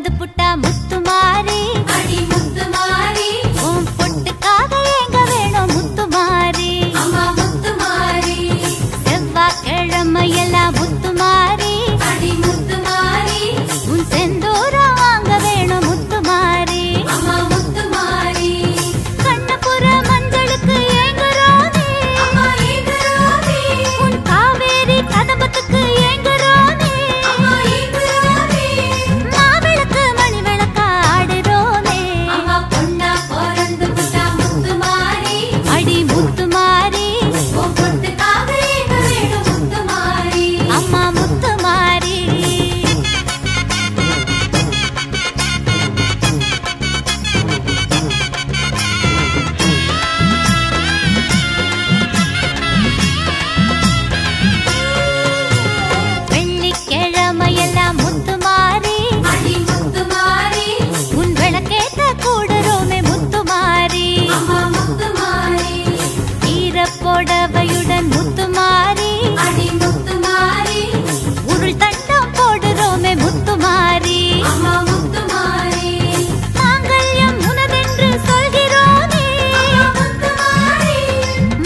பொறந்து புட்டா முத்துமாரி அடி முத்துமாரி உன் பொட்டுக்காக எங்க வேணும் முத்துமாரி அம்மா முத்துமாரி செவ்வாய்க்கிழமையெல்லாம் முத்துமாரி அடி முத்துமாரி உன் செந்தூரம் வாங்க வேணும் முத்துமாரி அம்மா முத்துமாரி கண்ணபுர மஞ்சளுக்கு ஏங்குறோமே அம்மா ஏங்குறோமே உன் காவேரி கதம்பத்துக்கு ஏங்குறோமே அம்மா ஏங்குறோமே மாவிளக்கு மணி விளக்கா ஆடுறோமே அம்மா பொண்ணா பொறந்து புட்டா முத்துமாரி அடி முத்துமாரி உன் பொட்டுக்காக எங்க வேணும் முத்துமாரி அம்மா முத்துமாரி வெள்ளிக்கிழமையெல்லாம் முத்துமாரி அடி முத்துமாரி உன் விளக்கேத்த கூடுறோமே முத்துமாரி அம்மா முத்துமாரி ஈரப்போடவையுடன் முத்துமாரி அடி முத்துமாரி உருள் தண்டம் போடுறோமே முத்துமாரி அம்மா முத்துமாரி மாங்கல்யம் உனதென்று சொல்கிறோமே அம்மா முத்துமாரி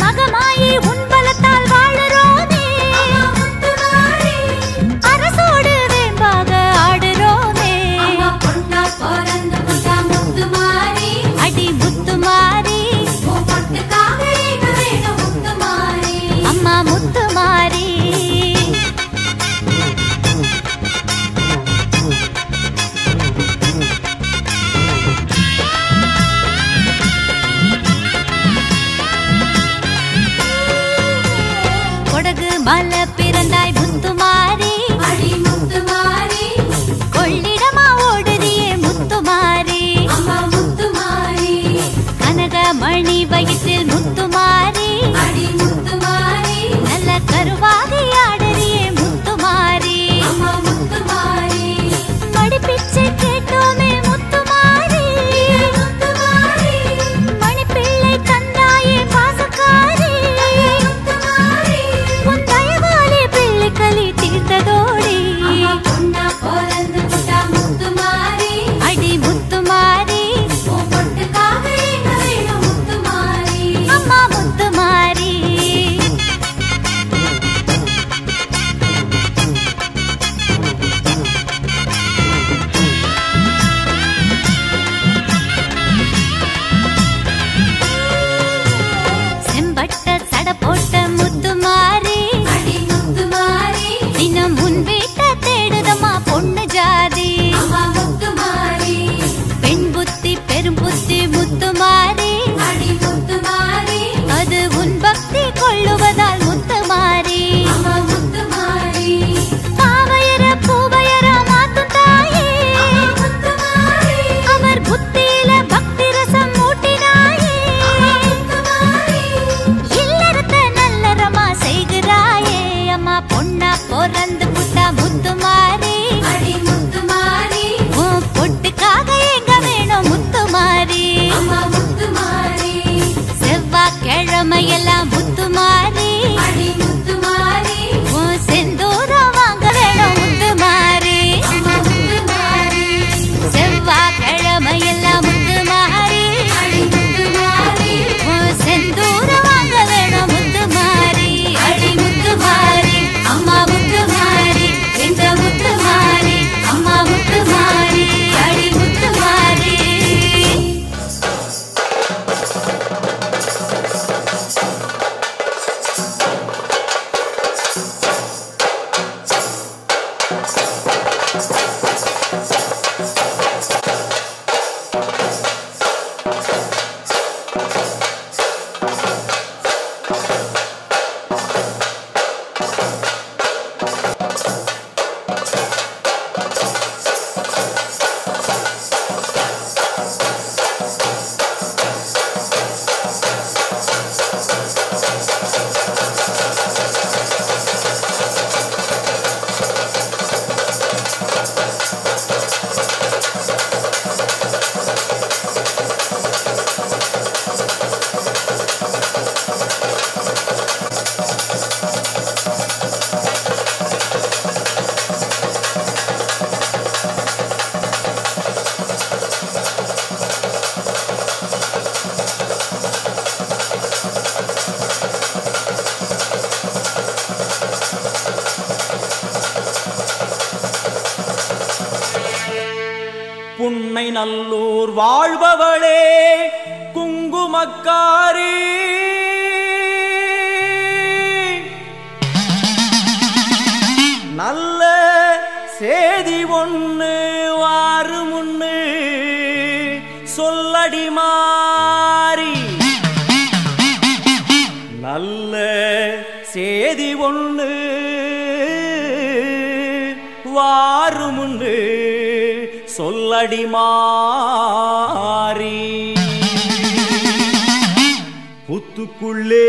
மகமாயி உன் பலத்தால் வாழுறோமே அம்மா முத்துமாரி அரசோடு வேம்பாக ஆடுறோமே அம்மா பொண்ணா பொறந்து புட்டா முத்துமாரி அடி முத்துமாரி உன் பொட்டுக்காக எங்க வேணும் முத்துமாரி அம்மா முத்துமாரி கொடகு மலை பிறந்தாய் முத்துமாரி அடி முத்துமாரி கொள்ளிடமா ஓடுறியே முத்துமாரி அம்மா முத்துமாரி கனகமணி வயிற்றில் முத்துமாரி அடி முத்துமாரி நல்ல கருவாகி ஆடுறியே முத்துமாரி அம்மா முத்துமாரி மடிப்பிச்சை கேட்டோமே முத்துமாரி முத்துமாரி மணிப்பிள்ளை கந்தாயே பாசக்காரி முத்துமாரி உன் தயவாலே புன்னை நல்லூர் வாழ்பவளே குங்குமக்காரி நல்ல சேதி ஒண்ணு வாரு முன்னு சொல்லடி மாறி நல்ல சேதி ஒண்ணு வாரு முன்னு சொல்லடி மாறி புத்துக்குள்ளே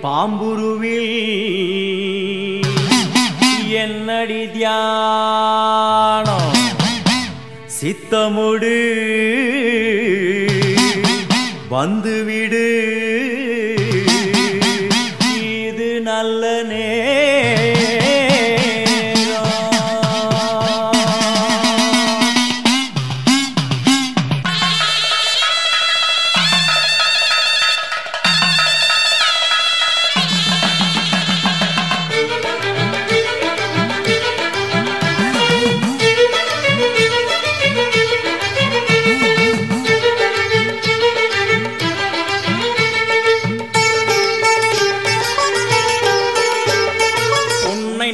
பாம்புருவில் என்னடி தியானம் சித்தமுடு வந்துவிடு இது நல்ல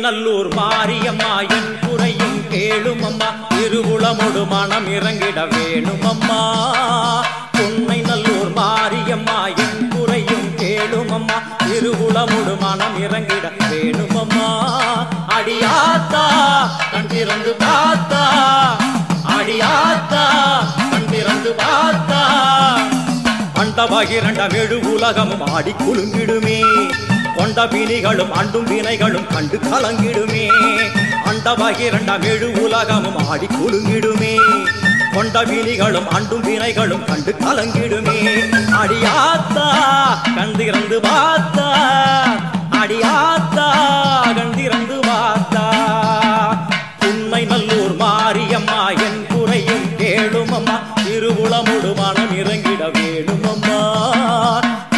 நல்லூர் மாரியம்மா என் குறையும் கேளும் அம்மா திருவுளமொடு மனம் இறங்கிட வேணும் அம்மா பொன்னை நல்லூர் மாரியம்மா என் குறையும் கேளும் அம்மா திருவுளமொடு மனம் இறங்கிட வேணும் அம்மா அடியாத்தா கண் திறந்து பார்த்தா அடியாத்தா கண் திறந்து பார்த்தா அண்டபகிரண்டம் எழு உலகமும் ஆடி குலுங்கிடுமே கொண்ட வினிகளும் அண்டும் வினைகளும் கண்டு கலங்கிடுமே அண்டபகிரண்டம் எழு உலகமும் ஆடி குலுங்கிடுமே கொண்ட வினிகளும் அண்டும் வினைகளும் கண்டு கலங்கிடுமே அடியாத்தா கண் திறந்து பார்த்தா அடியாத்தா கண் திறந்து பார்த்தா உண்மை நல்லூர் மாரியம்மா என் குறையும் கேளும் அம்மா திருவுளமொடு மனம் இறங்கிட வேணும் அம்மா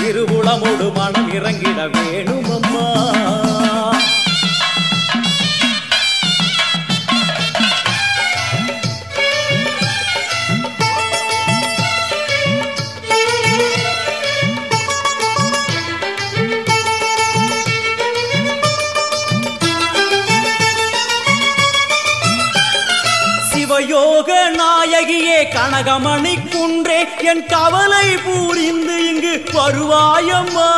திருவுளமொடு மனம் இறங்கிட வேணும் அம்மா சிவயோக நாயகியே கனகமணி குன்றே என் கவலை பூரிந்து இங்கு வருவாயம்மா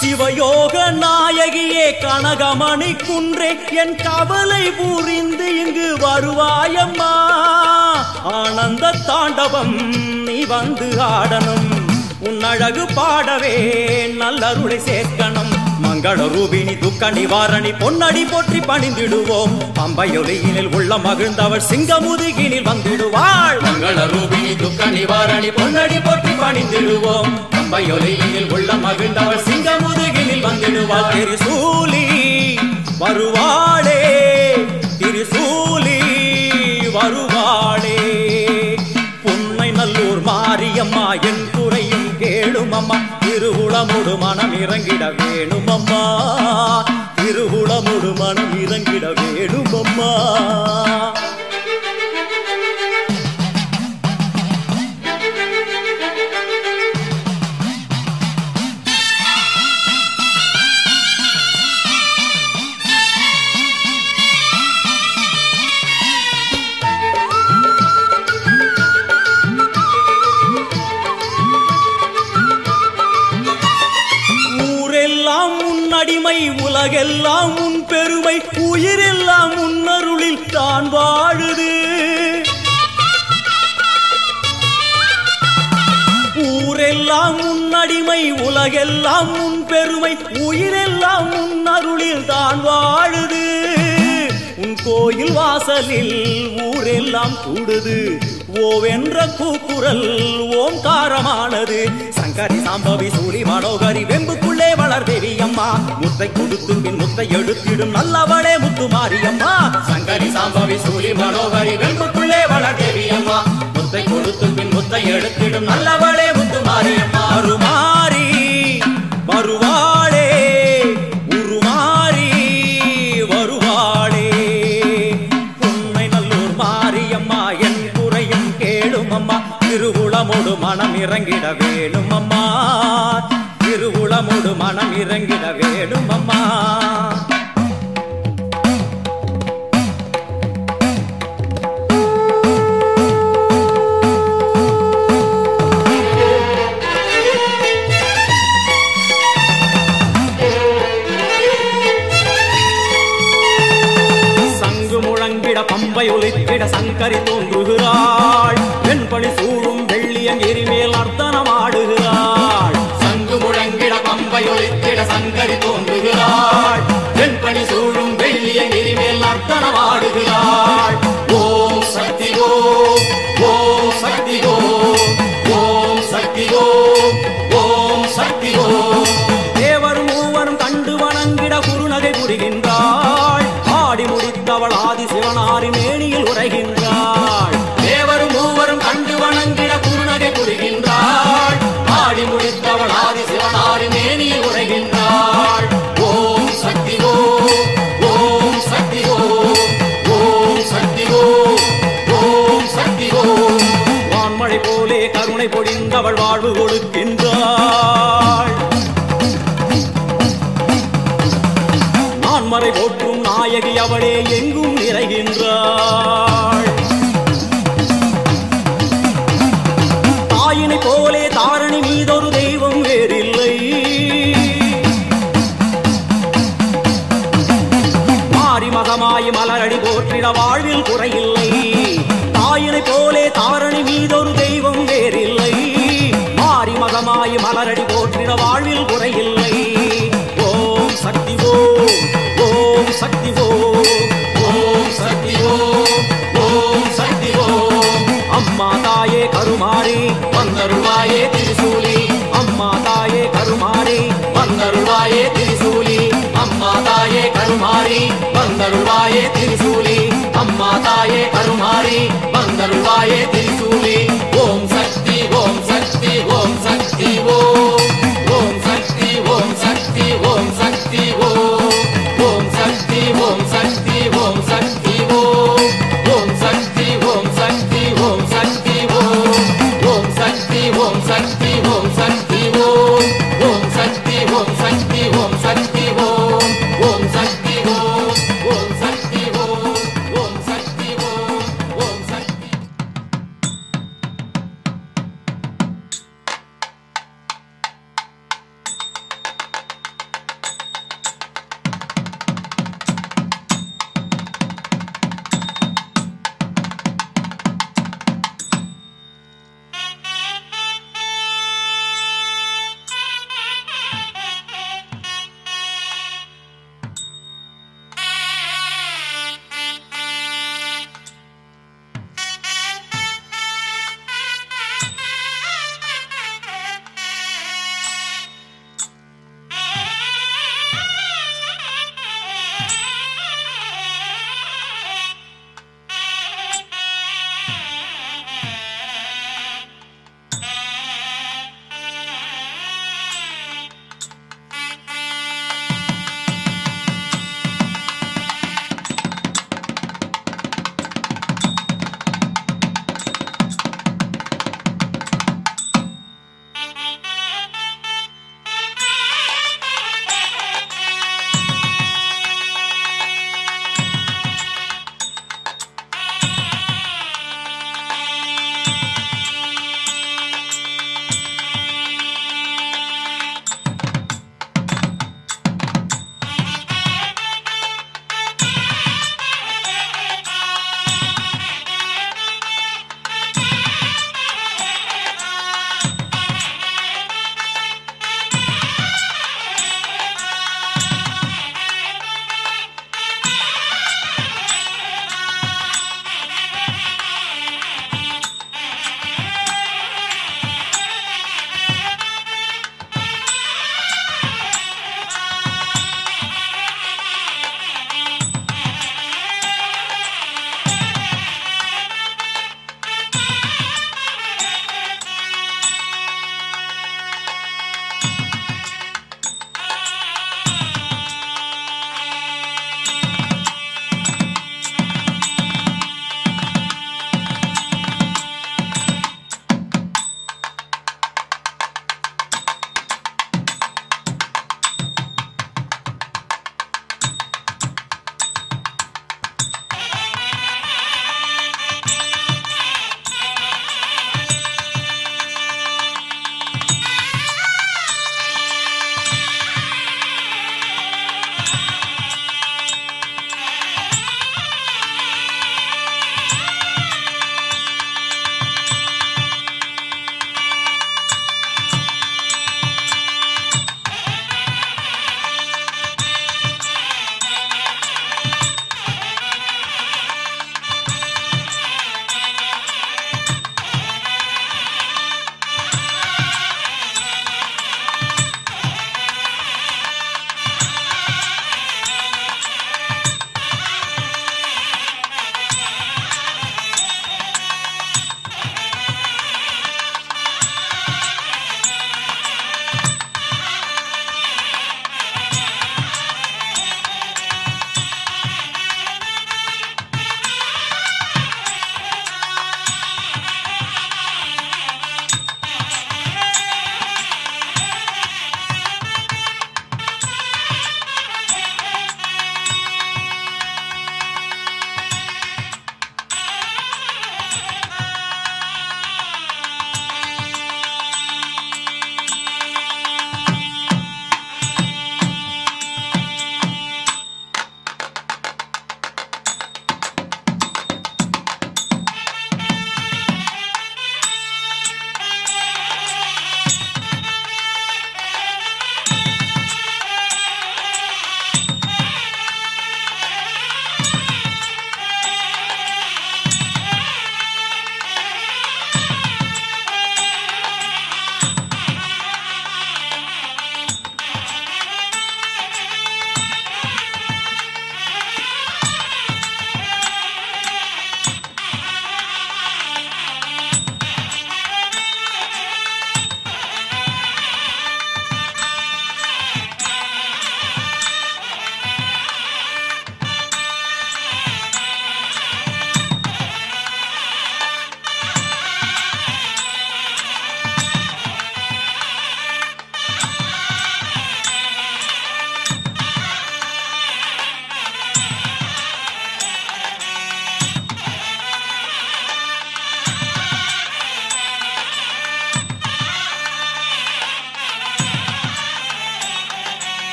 சிவயோக நாயகியே கனகமணி குன்றே என் கவலை பூரிந்து இங்கு வருவாயம்மா ஆனந்த தாண்டவம் நீ வந்து ஆடணும் உன் அழகு பாடவே நல்லருளை சேர்க்கணும் மங்கள ரூபினி துக்க நிவாரணி பொன்னடி போற்றி பணிந்திடுவோம் பம்பையொலியினில் உள்ள மகிழ்ந்தவள் சிங்கமுதுகினில் வந்திடுவாள் மங்கள ரூபினி துக்க நிவாரணி பொன்னடி போற்றி பணிந்திடுவோம் பம்பையொலியினில் உள்ள மகிழ்ந்தவள் சிங்கமுதுகினில் வந்திடுவாள் திரிசூலி வருவாளே திரிசூலி வருவாளே பொன்னை நல்லூர் மாரியம்மா என் குறையும் கேளும் அம்மா திருவுளமொடு மனம் இறங்கிட வேணும் அம்மா திருவுளமொடு மனம் இறங்கிட வேணும் அம்மா அடிமை உலகெல்லாம் உன் பெருமை உயிரெல்லாம் உன்னருளில் தான் வாழுது ஊரெல்லாம் உன்னடிமை உலகெல்லாம் உன் பெருமை உயிரெல்லாம் உன்னருளில் தான் வாழுது உன் கோயில் வாசலில் ஊரெல்லாம் கூடுது ஓவென்ற கூக்குரல் ஓம்காரமானது சங்கரி சாம்பவி சூழி மனோகரி வெம்புக்குள்ளே வளர் தேவி அம்மா முத்தை கொடுத்து பின் முத்தை எடுத்திடும் நல்லவளே முத்து மாரியம்மா சங்கரி சாம்பவி சூழி மனோகரி வெம்புக்குள்ளே வளர் தேவி அம்மா முத்தை கொடுத்து பின் முத்தை எடுத்திடும் நல்லவளே முத்து மாரியம்மா வருமாறி வருவாளே உருமாறி வரு திருவுளமுடு மனம் இறங்கிட வேணும் அம்மா, திருவுளமுடு மனம் இறங்கிட வேணும் அம்மா. பம்பை ஒலித்திட சங்கரி தோன்றுகிறாள், வெண்பணி சூழும் வெள்ளியங்கிரி மேல் நர்த்தனமாடுகிறாள். சங்கு முழங்கிட பம்பை ஒலித்திட சங்கரி தோன்றுகிறாள், வெண்பணி சூழும் வெள்ளியங்கிரி மேல் நர்த்தனமாடுகிறாள். ஓம் சக்தி ஓம், ஓம் சக்தி ஓம், ஓம் சக்தி ஓம், ஓம் சக்தி ஓம். தேவரும் மூவரும் கண்டு வணங்கிட குறுநகை புரிகின்றாள், ஆடி முடித்தவள் ஆதி சிவனாரி மேனியில் உரைகின்றாள். தேவரும் மூவரும் கண்டு வணங்கிட குறுநகை புரிகின்றாள், ஆடி முடித்தவள் ஆதி சிவனாரி மேனியில் உரைகின்றாள். ஓம் சக்தி ஓம், ஓம் சக்தி ஓம், ஓம் சக்தி ஓம், ஓம் சக்தி ஓம். வான்மழை போலே கருணை பொழிந்தவள் வாழ்வு கொடுக்கின்றாள், நான்மறை போற்றும் நாயகி அவளே எங்கும் நிறைகின்றாள். தாயினை போலே தாரணி மீதொரு தெய்வம் வேறில்லை, மாறி மகமாயி மலரடி போற்றிட வாழ்வில் குறையில்லை. தாயினை போலே தாரணி மீதொரு தெய்வம் வேறில்லை, மாறி மகமாயி மலரடி போற்றிட வாழ்வில் குறையில்லை. ஓம் சக்தி ஓம், ஓம் சக்தி ஓம், ஓம் சக்தி ஓம், ஓம் சக்தி ஓம். அம்மா தாயே கருமாரி வந்தருள்வாயே திரிசூலி, அம்மா தாயே கருமாரி வந்தருள்வாயே திரிசூலி, அம்மா தாயே கருமாரி வந்தருள்வாயே திரிசூலி, அம்மா தாயே கருமாரி வந்தருள்வாயே திரிசூலி. ஓம் சக்தி ஓம் சக்தி ஓம் சக்தி ஓம், ஓம் சக்தி ஓம் சக்தி ஓம் சக்தி ஓம், ஓம் சக்தி ஓம் சக்தி ஓம் சக்தி ஓம், ஓம் சக்தி ஓம் சக்தி ஓம் சக்தி ஓம், ஓம் சக்தி ஓம் சக்தி ஓம் சக்தி ஓம், ஓம் சக்தி ஓம் சக்தி ஓம் சக்தி ஓம், ஓம் சக்தி ஓம், ஓம் சக்தி ஓம், ஓம் சக்தி ஓம், ஓம் சக்தி.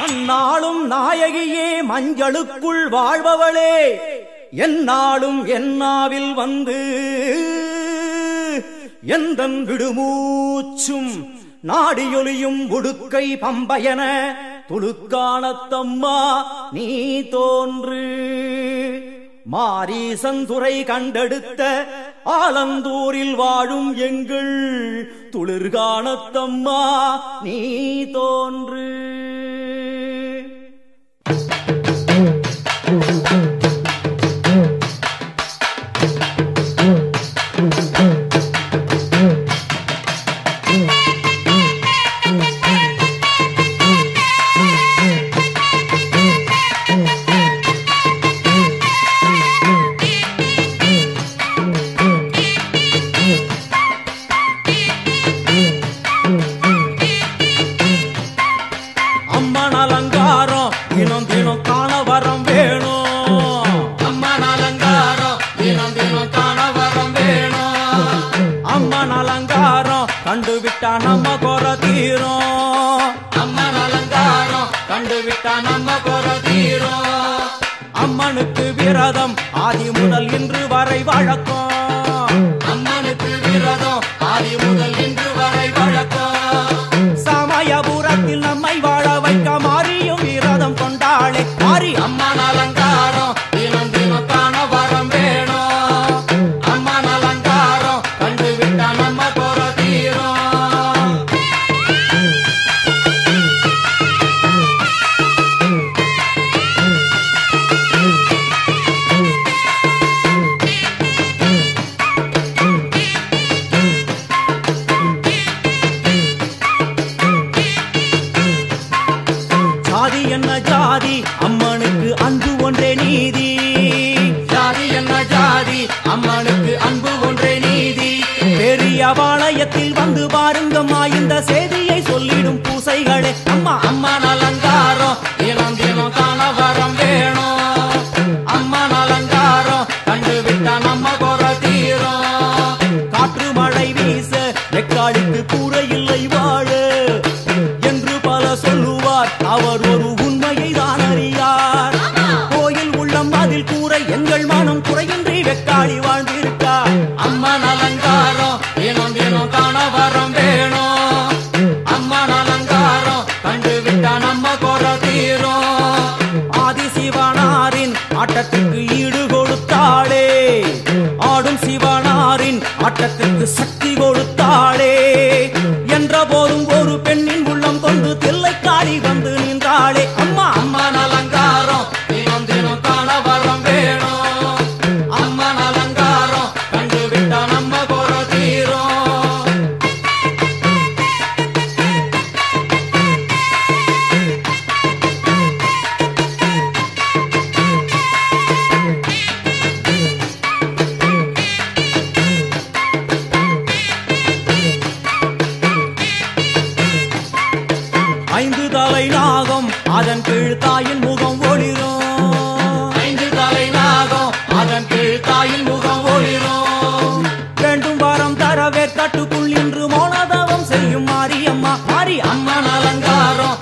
நன்னாளும் நாயகியே மஞ்சளுக்குள் வாழ்பவளே என்னாலும் என்னாவில் வந்து எந்தன் விடுமூச்சும் நாடியொலியும் உடுக்கை பம்பயன துளுக்கானத்தம்மா நீ தோன்று மாரீசந்துறை கண்டெடுத்த ஆலந்தூரில் வாழும் எங்கள் துளிர்கானத்தம்மா நீ தோன்று கண்டுவிட்டா நம்ம குற தீரும் அம்மன் அலங்காரம் கண்டுவிட்டா நம்ம குற தீரும் அம்மனுக்கு விரதம் ஆதி முதல் இன்று வரை வழக்கம் அம்மனுக்கு விரதம் ஆதி முதல் இன்று வரை வழக்கம் சமயபுரத்தில் நம்மை வாழ வைக்க மாறியும் விரதம் கொண்டாளே மாறி அம்மன் அலங்காரம் தினம் தினம் காண வரம் வேணும் அம்மன் அலங்காரம் கண்டுவிட்டா நம்ம குற ஜாதி அம்மனுக்கு அன்பு ஒன்றே நீதி ஜாதி என்ன ஜாதி அம்மனுக்கு அன்பு ஒன்றே நீதி பெரிய பாளையத்தில் வந்து பாருங்கம்மா இந்த செய்தியை சொல்லிடும் பூசைகளே அம்மா அம்மன் அலங்காரம் தினம் தினம் காண வரம் வேணும் அம்மன் அலங்காரம் கண்டுவிட்டா நம்ம குற தீரும் காற்று மழை வீச வெக்காளிக்கு கூரை இல்லை வாழ என்று பல சொல்லுவார் அவர் ஒரு உண்மையை தான் அறியார் கோயில் உள்ளம் அதில் கூரை எங்கள் மனம் குறையின்றி வெக்காளி வாழ்ந்திருக்கார் அம்மன் அலங்காரம் தினம் தினம் காண வரம் வேணும் அம்மன் அலங்காரம் கண்டுவிட்டா நம்ம குற தீரும் ஆதிசிவனாரின் ஆட்டத்துக்கு ஈடு கொடுத்தாளே ஆடும் சிவனாரின் ஆட்டத்துக்கு சக்தி கொடுத்தாளே என்ற போதும் ஒரு பெண்ணின் உள்ளம் கொண்டு தில்லைக்காளி வந்து நின்றாளே அம்மா அம்மன் அலங்காரம் தினம் தினம் காண வரம் வேணும் அம்மன் அலங்காரம் கண்டுவிட்டா நம்ம குற தீரும் ஐந்து தலை நாகம் அதன் கீழ் தாயின் முகம் ஒளிரும் ஐந்து தலை நாகம் அதன் கீழ் தாயின் முகம் ஒளிரும் வேண்டும் வாரம் தரவே கட்டுக்குள் இன்று மோனதவம் செய்யும் மாரியம்மா மாரி அம்மன் அலங்காரம்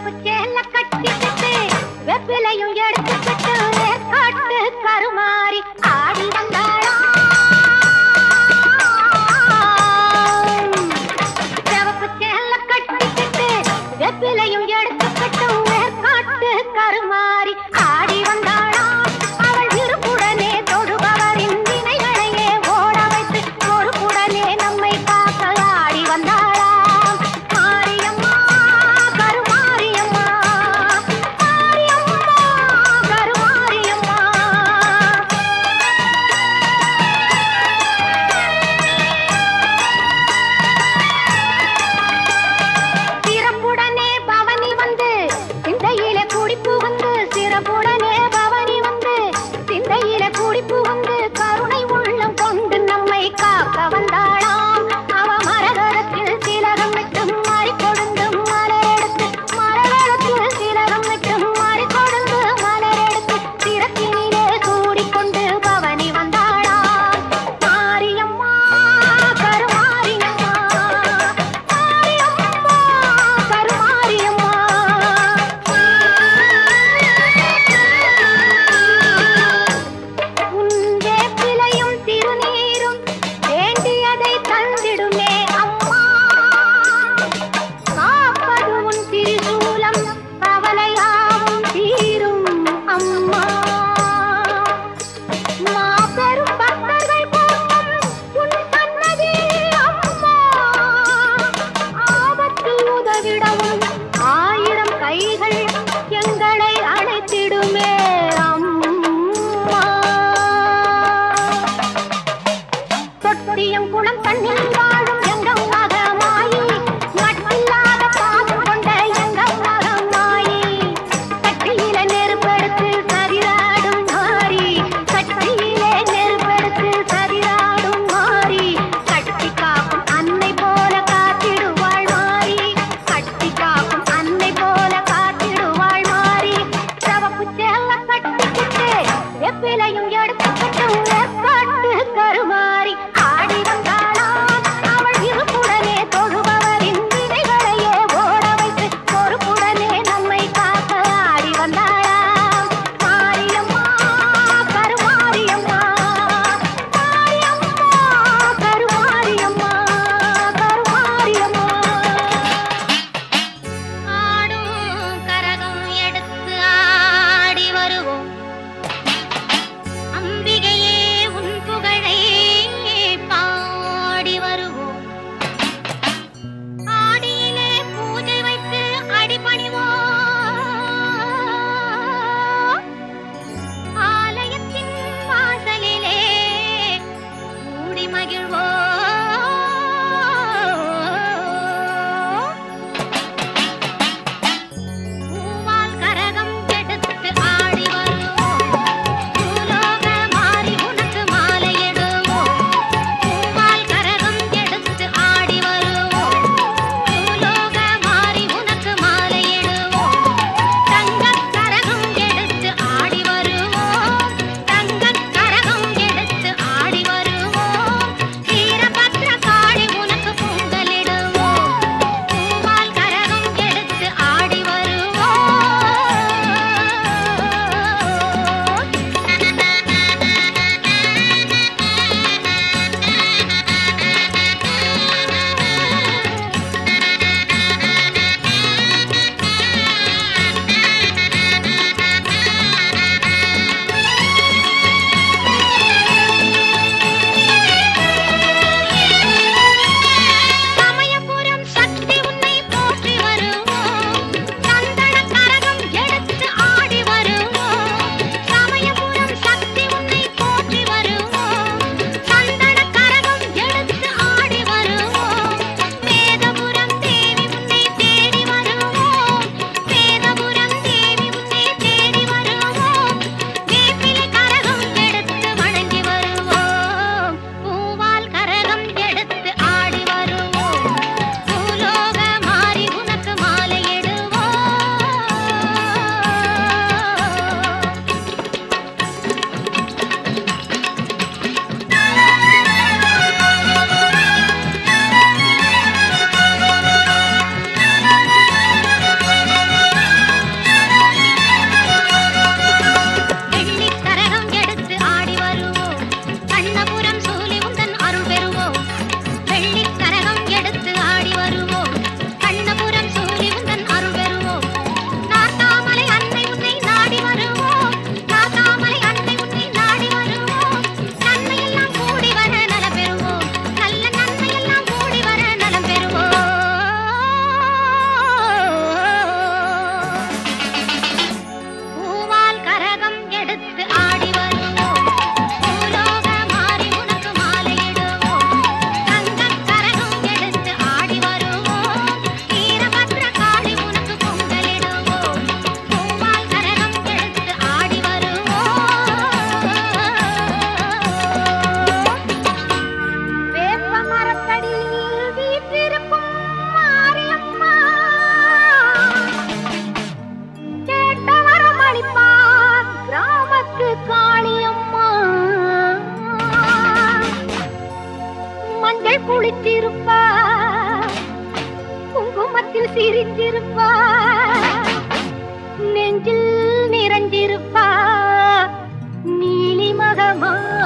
சிவப்பு சேல கட்டிக்கிட்டு வெப்பிலையும் எடுத்துக்கிட்டு காட்டு கருமாறி ஆடி வந்தாளாம். சிவப்பு சேல கட்டிக்கிட்டு வெப்பிலையும் எடுத்துக்கிட்டு காட்டு கருமாறி ஆடி வந்தாளாம். அவள் விருப்புடனே தொழுபவரின் வினைகளையே ஓட வைத்து பொறுப்புடனே நம்மை பார்க்க ஆடி வந்தாளாம். மாரியம்மா கருமாரியம்மா, மாரியம்மா கருமாரியம்மா. சிறப்புடனே பவனி வந்து சிந்தையிலே குடிப்பு வந்து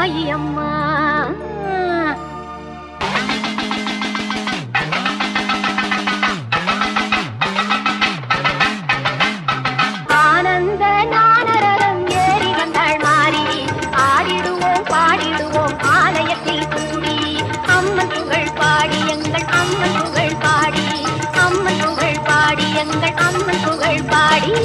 மாயி அம்மா. ஆனந்த நானரரம் ஏறி வந்தாள் மாறி, ஆடிடுவோம் பாடிடுவோம் ஆலயத்தில் கூடி, அம்மன் புகழ் பாடி எங்கள் அம்மன் புகழ் பாடி, அம்மன் புகழ் பாடி எங்கள் அம்மன் புகழ் பாடி.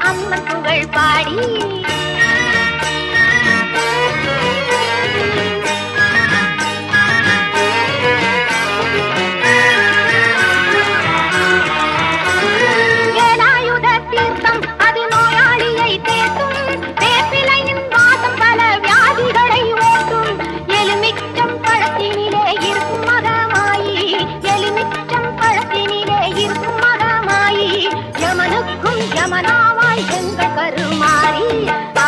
அம்மன் புகழ் பாடி. வேலாயுத தீர்த்தம் அது நோயாளியை தேற்றும், வேப்பிலையின் வாசம் பல வியாதிகளை ஓட்டும், எலுமிச்சம் பழத்தினிலே இருக்கும் மகமாயி, எலுமிச்சம் பழத்தினிலே இருக்கும் மகமாயி, யமனுக்கும் யமனாவாய் எங்கள் கருமாறி.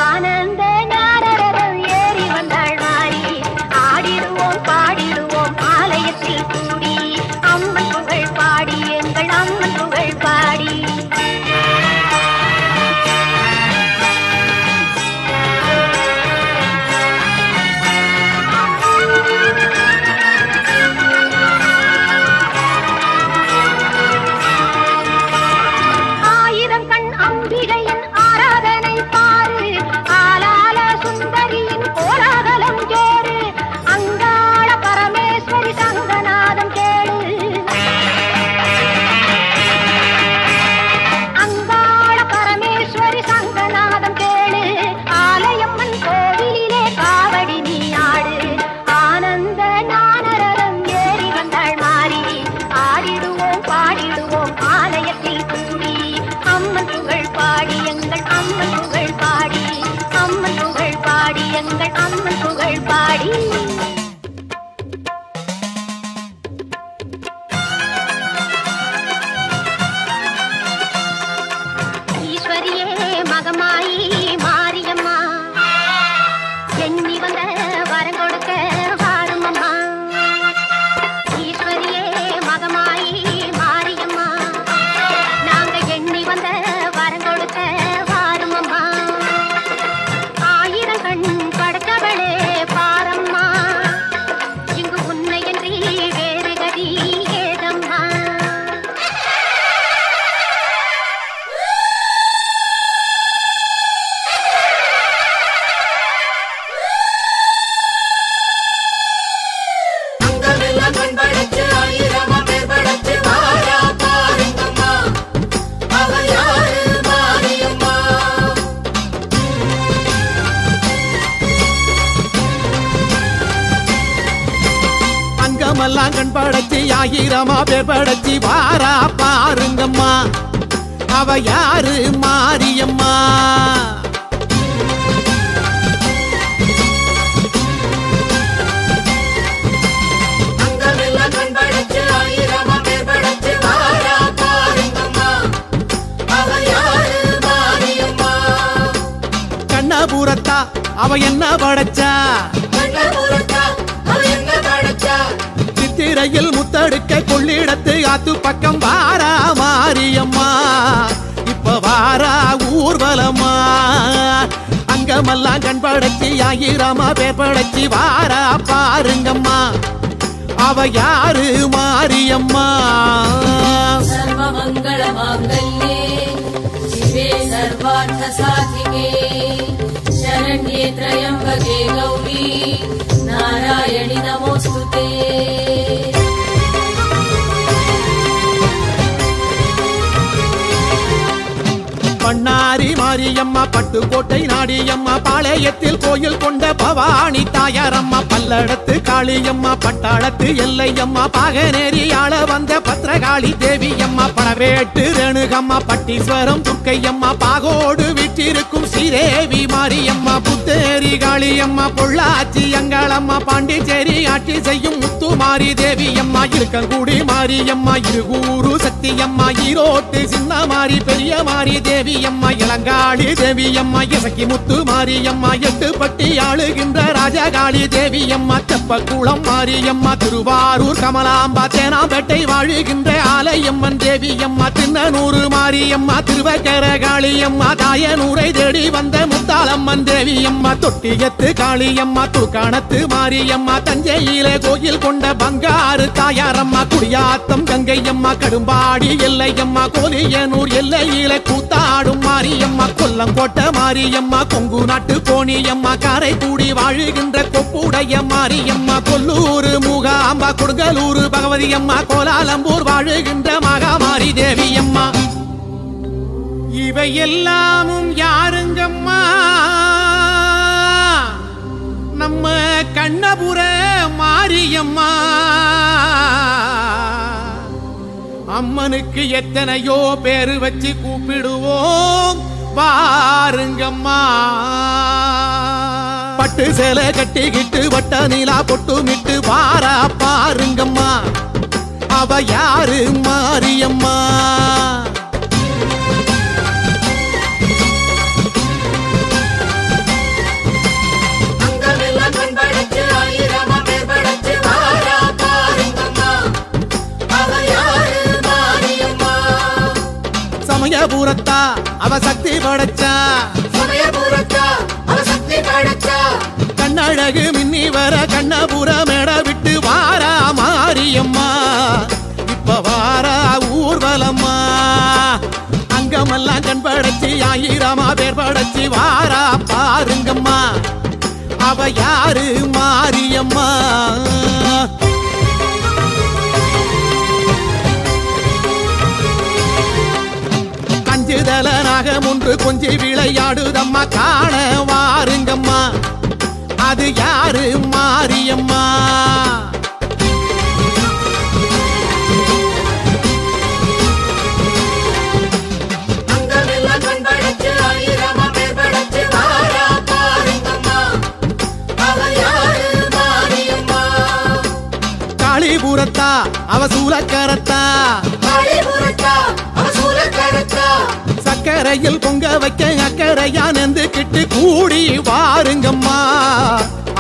ஆனந்த நாரரம் ஏறி வந்தாள் மாறி, ஆடிடுவோம் பாடிடுவோம் ஆலயத்தில் கூடி, அம்மன் புகழ் பாடி எங்கள் அம்மன் புகழ் பாடி. ஆயிரம் கண் அம்பிகையின் ஆராதனை பாரு, ஆலால சுந்தரியின் கோலாகலம் கேரு, அங்காள பரமேஸ்வரி சங்கநாதம் கேளு, அங்காள பரமேஸ்வரி சங்கநாதம் கேளு, ஆலயம்மன் கோவிலிலே காவடி நீ ஆடு. ஆனந்த நானரரம் ஏறி வந்தாள் மாறி, ஆடிடுவோம் பாடிடுவோம் ஆலயத்தில் கூடி, அம்மன் புகழ் பாடி எங்கள் அம்மன் புகழ் பாடி, அம்மன் புகழ் பாடி எங்கள் அம்மன் புகழ் பாடி. ஈஸ்வரியே மகமாயி மாரியம்மா, எண்ணி வந்த வரம் கொடுக்க வாரும் அம்மா. ஈஸ்வரியே மகமாயி மாரியம்மா, நாங்க எண்ணி வந்த வரம் கொடுக்க வாரும் அம்மா. ஆயிரம் கண் படைத்தவளே பாரம்மா, இங்கு உன்னையன்றி வேறு கதி ஏதம்மா. அங்கமெல்லாம் பண்படைச்சு ஆயிரமா பேர் படைச்சு வாரா பாருங்கம்மா, அவ யாரு மாரியம்மா. அங்கமெல்லாம் கண் படைச்சி ஆயிரமா பேர் படைச்சி வாரா பாருங்கம்மா, அவ யாரு மாரியம்மா. அங்கமெல்லாம் பண்படைச்சு ஆயிரமா பேர் படைச்சு வாரா பாருங்கம்மா, அவ யாரு மாரியம்மா. கண்ணபுரத்தா அவ என்ன படைச்சா, கண்ணபுரத்தா அவ என்ன படைச்சா, சித்திரையில் முத்தடுக்க கொள்ளிடத்து ஆத்து பக்கம் வாரா மாரியம்மா, இப்ப வாரா ஊர்வலம்மா. அங்கமெல்லாம் கண் படைச்சி ஆயிரமா பேர் படைச்சி வாரா பாருங்கம்மா, அவ யாரு மாரியம்மா. सर्वमंगल मांगल्ये शिवे सर्वार्थ साधिके शरण्ये त्र्यंबके गौरी नारायणि नमोस्तुते. பண்ணாரி மாரியம்மா பட்டுக்கோட்டை நாடியம்மா பாளையத்தில் கோயில் கொண்ட பவானி தாயாரம்மா பல்லடத்து காளியம்மா பட்டாளத்து எல்லையம்மா பாகனேரி ஆள வந்த பத்ரகாளி தேவியம்மா பழவேட்டு ரேணுகம்மா பட்டீஸ்வரம் துர்க்கையம்மா பாகோடு விற்றிருக்கும் ஸ்ரீதேவி மாரியம்மா புத்தேரி காளியம்மா பொள்ளாச்சி அங்காளம்மா பாண்டிச்சேரி ஆட்சி செய்யும் முத்துமாரி தேவியம்மா இருக்கங்குடி மாரியம்மா இருகூரு சக்தியம்மா ஈரோட்டு சின்ன மாரி பெரிய மாரி தேவியம்மா இளங்காளி தேவியம்மா இசக்கி முத்து மாரியம்மா எட்டுப்பட்டி ஆளுகின்ற ராஜகாளி தேவியம்மா தெப்பக்குளம் மாரியம்மா திருவாரூர் கமலாம்பா தேனாம்பேட்டை வாழுகின்ற ஆலயம்மன் தேவியம்மா திண்ணனூர் மாரியம்மா திருவக்கர காளியம்மா தாயனூரை தேடி வந்த முத்தாளம்மன் தேவியம்மா தொட்டியத்து காளியம்மா துர்காணத்து மாரியம்மா தஞ்சையிலே கோயில் கொண்ட பங்காரு தாயாரம்மா குடியாத்தம் கங்கையம்மா கடும்பாடி எல்லையம்மா கோலியனூர் எல்லையில கூத்தாடும் மாரியம்மா கொல்லங்கோட்டை மாரியம்மா கொங்கு நாட்டு கோணியம்மா காரைக்குடி வாழுகின்ற கொப்புடைய மாரியம்மா கொல்லூர் மூகாம்பா கொடுங்கலூர் பகவதியம்மா கோலாலம்பூர் வாழுகின்ற மகாமாரி தேவியம்மா இவை எல்லாமும் யாருங்கம்மா நம்ம கண்ணபுர மாரியம்மா அம்மனுக்கு எத்தனையோ பேரு வச்சு கூப்பிடுவோம் பாருங்கம்மா பட்டு சேலை கட்டிக்கிட்டு வட்ட நீலா பொட்டுமிட்டு பாரா பாருங்கம்மா அவ யாரு மாரியம்மா சமயபுரத்தா அவ சக்தி படைச்சா கண்ணழகு மின்னி வர கண்ணபுர மேட விட்டு வாரா மாரியம்மா இப்ப வாரா ஊர்வலம்மா அங்கமெல்லாம் கண் படைச்சி ஆயிரமா பேர் படைச்சி வாரா பாருங்கம்மா அவ யாரு மாரியம்மா நாகம் ஒன்று கொஞ்சி விளையாடுதம்மா காண வாருங்கம்மா அது யாரு மாரியம்மா காளிபுரத்தா அவ சூலக்கரத்தா சக்கரையில் பொங்க வைக்க அக்கறையா நெந்துக்கிட்டு கூடி வாருங்கம்மா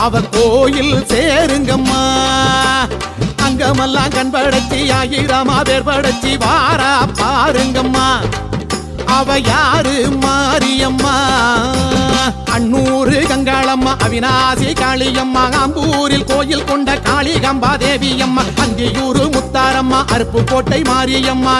அவ கோயில் சேருங்கம்மா அங்கமெல்லாம் கண் படைச்சி ஆயிரமா பேர் படைச்சி வாரா பாருங்கம்மா அவ யாரு மாரியம்மா அன்னூரு கங்காளம்மா அவினாசி காளியம்மா ஆம்பூரில் கோயில் கொண்ட காளிகம்பா தேவியம்மா அங்கியூரு முத்தாரம்மா அருப்புக்கோட்டை மாரியம்மா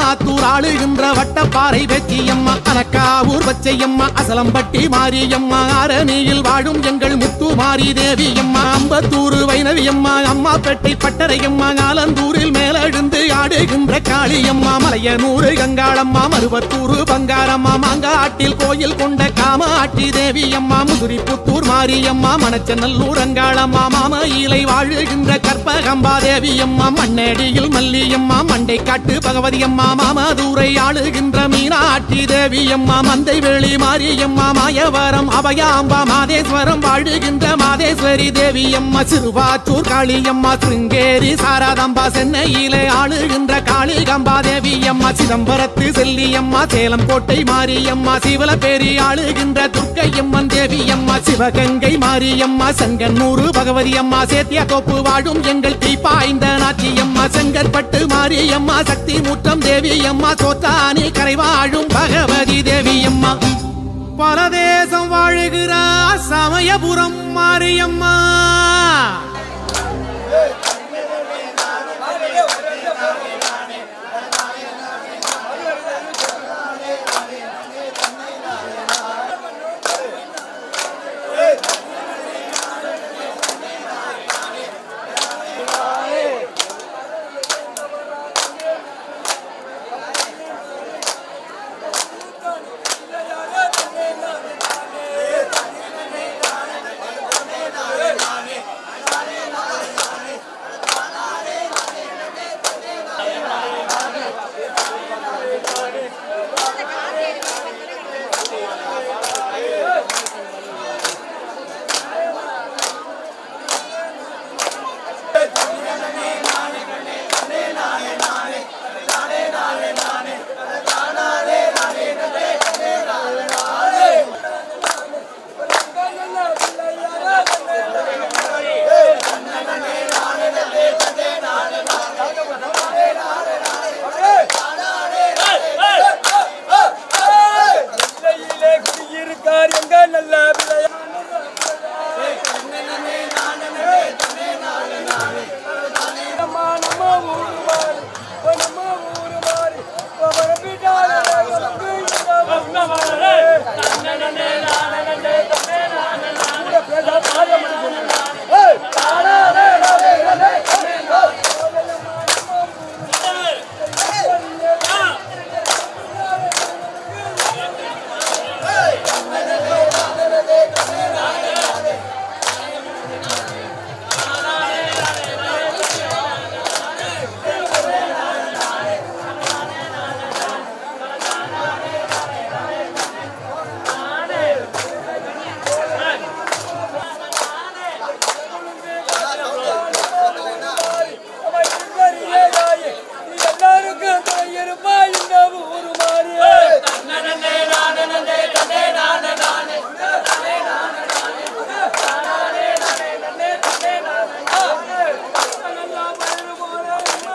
ஆத்தூர் ஆளுகின்ற வட்டப்பாறை வெச்சியம்மா அனக்காவூர் பச்சையம்மா அசலம்பட்டி மாரியம்மா அரணியில் வாழும் எங்கள் முத்து மாரி தேவியம்மா அம்பத்தூர் வைணவியம்மா அம்மாப்பேட்டை பட்டரையம்மா ஆலந்தூரில் மேலெழுந்து ஆடுகின்ற காளியம்மா மலையனூரு கங்காளம்மா மருவத்தூர் பங்காரம்மா மாங்காட்டில் கோயில் கொண்ட காமாட்சி தேவியம்மா முதுரிப்புத்தூர் மாரியம்மா மணச்சநல்லூர் அங்காளம்மா மாமயிலை வாழுகின்ற கற்பகம்பா தேவியம்மா மண்ணேடியில் மல்லியம்மா மண்டை காட்டு பகவதியம்மா மாமதுரை ஆளுகின்ற மீனாட்சி தேவியம்மா மந்தைவேளி மாரியம்மா மாயவரம் அபயாம்பா மாதேஸ்வரம் வாழுகின்ற மாதேஸ்வரி தேவியம்மா சிறுவாச்சூர் காளியம்மா சிருங்கேரி சாரதாம்பா சென்னையிலே ஆளுகின்ற காளிகம்பா தேவியம்மா சிதம்பரத்து செல்லியம்மா சேலம் கோட்டை மாரியம்மா சிவலப்பேரி ஆளுகின்ற துர்க்கையம்மன் தேவியம்மா சிவகங்கை மாரியம்மா செங்கன்னூர் பகவதியம்மா சேத்தியாத்தோப்பு வாழும் எங்கள் தீப்பாய்ந்த நாச்சியம்மா செங்கற்பட்டு மாரியம்மா சக்தி முற்றம் தேவியம்மா சோத்தானி கரை வாழும் பகவதி தேவியம்மா பரதேசம் வாழுகிறா சமயபுரம் மாரியம்மா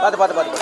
பார்த்து